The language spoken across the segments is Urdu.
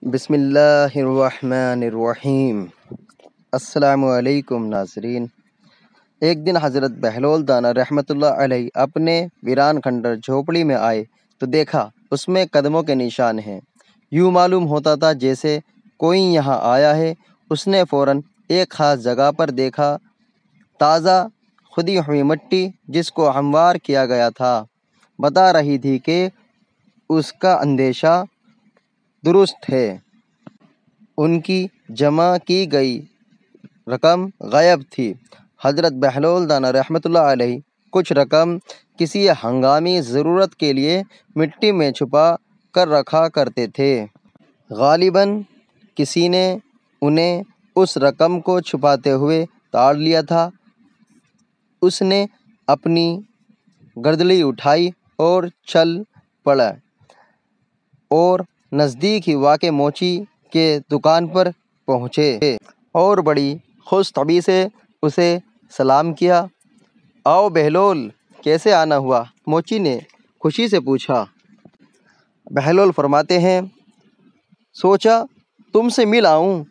بسم اللہ الرحمن الرحیم۔ السلام علیکم ناظرین۔ ایک دن حضرت بہلول دانا رحمۃ اللہ علیہ اپنے ویران کھنڈر جھوپڑی میں آئے تو دیکھا اس میں قدموں کے نشان ہیں۔ یوں معلوم ہوتا تھا جیسے کوئی یہاں آیا ہے۔ اس نے فوراً ایک خاص جگہ پر دیکھا، تازہ کھدی ہوئی مٹی جس کو ہموار کیا گیا تھا بتا رہی تھی کہ اس کا اندیشہ درست ہے۔ ان کی جمع کی گئی رقم غائب تھی۔ حضرت بہلول دانا رحمۃ اللہ علیہ کچھ رقم کسی ہنگامی ضرورت کے لیے مٹی میں چھپا کر رکھا کرتے تھے۔ غالباً کسی نے انہیں اس رقم کو چھپاتے ہوئے تاڑ لیا تھا۔ اس نے اپنی گردلی اٹھائی اور چل پڑا اور نزدیک ہی واقع موچی کے دکان پر پہنچے اور بڑی خوش طبعی سے اسے سلام کیا۔ آؤ بہلول، کیسے آنا ہوا؟ موچی نے خوشی سے پوچھا۔ بہلول فرماتے ہیں، سوچا تم سے مل آؤں،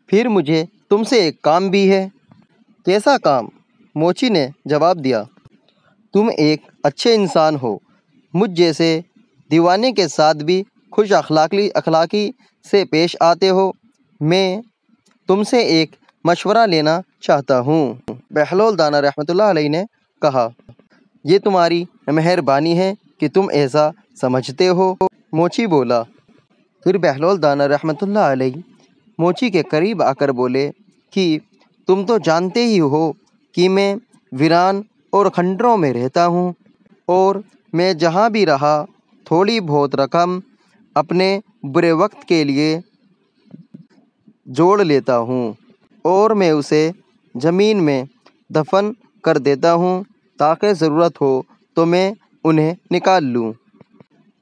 پھر مجھے تم سے ایک کام بھی ہے۔ کیسا کام؟ موچی نے جواب دیا، تم ایک اچھے انسان ہو، مجھ جیسے دیوانے کے ساتھ بھی خوش اخلاقی سے پیش آتے ہو، میں تم سے ایک مشورہ لینا چاہتا ہوں۔ بہلول دانا رحمۃ اللہ علیہ نے کہا، یہ تمہاری مہربانی ہے کہ تم ایسا سمجھتے ہو۔ موچی بولا۔ پھر بہلول دانا رحمۃ اللہ علیہ موچی کے قریب آ کر بولے کہ تم تو جانتے ہی ہو کہ میں ویران اور کھنڈروں میں رہتا ہوں، اور میں جہاں بھی رہا تھوڑی بہت رقم اپنے برے وقت کے لیے جوڑ لیتا ہوں اور میں اسے زمین میں دفن کر دیتا ہوں تاکہ ضرورت ہو تو میں انہیں نکال لوں۔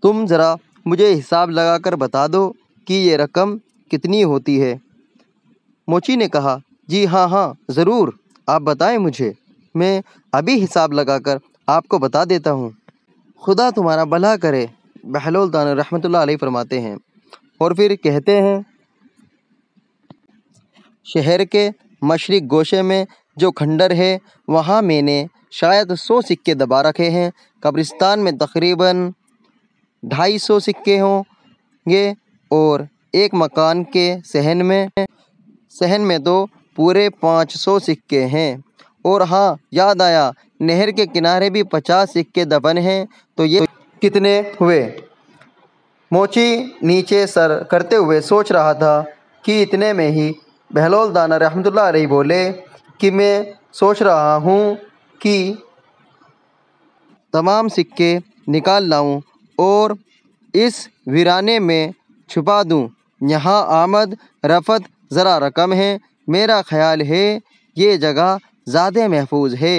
تم ذرا مجھے حساب لگا کر بتا دو کہ یہ رقم کتنی ہوتی ہے۔ موچی نے کہا، جی ہاں ضرور، آپ بتائیں مجھے، میں ابھی حساب لگا کر آپ کو بتا دیتا ہوں۔ خدا تمہارا بھلا کرے، بہلول دانا رحمۃ اللہ علیہ فرماتے ہیں، اور پھر کہتے ہیں، شہر کے مشرق گوشے میں جو کھنڈر ہے وہاں میں نے شاید 100 سکے دبا رکھے ہیں۔ قبرستان میں تقریباً 250 سکے ہوں گے، اور ایک مکان کے صحن میں تو پورے 500 سکے ہیں، اور ہاں یاد آیا، نہر کے کنارے بھی 50 سکے دفن ہیں، تو یہ کتنے ہوئے؟ موچی نیچے سر کرتے ہوئے سوچ رہا تھا کہ اتنے میں ہی بہلول دانا رحمۃ اللہ علیہ بولے کہ میں سوچ رہا ہوں کہ تمام سکے نکال لاؤں اور اس ویرانے میں چھپا دوں۔ یہاں آمد رفت ذرا رقم ہے، میرا خیال ہے یہ جگہ زیادہ محفوظ ہے۔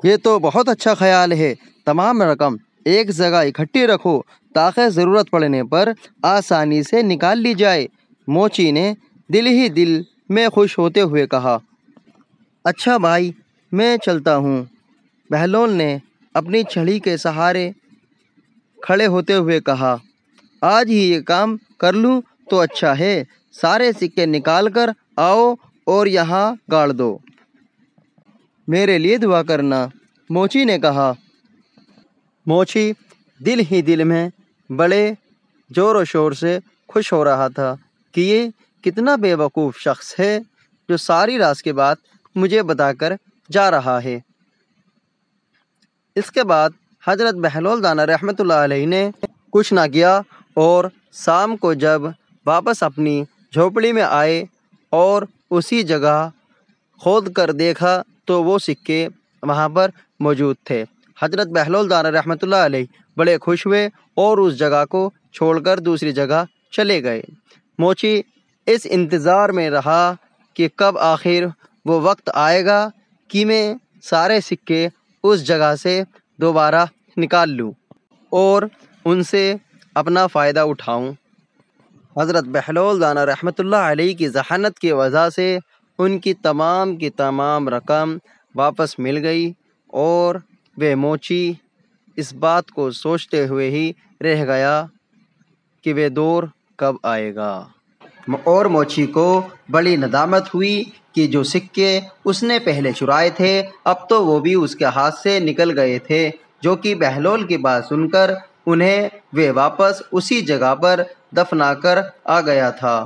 یہ تو بہت اچھا خیال ہے، تمام رقم ایک جگہ اکٹھی رکھو تاکہ ضرورت پڑنے پر آسانی سے نکال لی جائے۔ موچی نے دل ہی دل میں خوش ہوتے ہوئے کہا، اچھا بھائی، میں چلتا ہوں۔ بہلول نے اپنی چھڑی کے سہارے کھڑے ہوتے ہوئے کہا، آج ہی یہ کام کر لوں تو اچھا ہے، سارے سکے نکال کر آؤ اور یہاں گاڑ دو۔ میرے لیے دعا کرنا، موچی نے کہا۔ موچی دل ہی دل میں بڑے زور و شور سے خوش ہو رہا تھا کہ یہ کتنا بے وقوف شخص ہے جو ساری راز کے بات مجھے بتا کر جا رہا ہے۔ اس کے بعد حضرت بہلول دانا رحمۃ اللہ علیہ نے کچھ نہ کیا، اور شام کو جب واپس اپنی جھوپڑی میں آئے اور اسی جگہ کھود کر دیکھا تو وہ سکے وہاں پر موجود تھے۔ حضرت بہلول دانا رحمۃ اللہ علیہ بڑے خوش ہوئے اور اس جگہ کو چھوڑ کر دوسری جگہ چلے گئے۔ موچی اس انتظار میں رہا کہ کب آخر وہ وقت آئے گا کہ میں سارے سکے اس جگہ سے دوبارہ نکال لوں اور ان سے اپنا فائدہ اٹھاؤں۔ حضرت بہلول دانا رحمۃ اللہ علیہ کی ذہانت کی وجہ سے ان کی تمام رقم واپس مل گئی، اور وہ موچی اس بات کو سوچتے ہوئے ہی رہ گیا کہ وہ دور کب آئے گا؟ اور موچی کو بڑی ندامت ہوئی کہ جو سکے اس نے پہلے چرائے تھے اب تو وہ بھی اس کے ہاتھ سے نکل گئے تھے، جو کہ بہلول کی بات سن کر انہیں وہ واپس اسی جگہ پر دفنا کر آ گیا تھا۔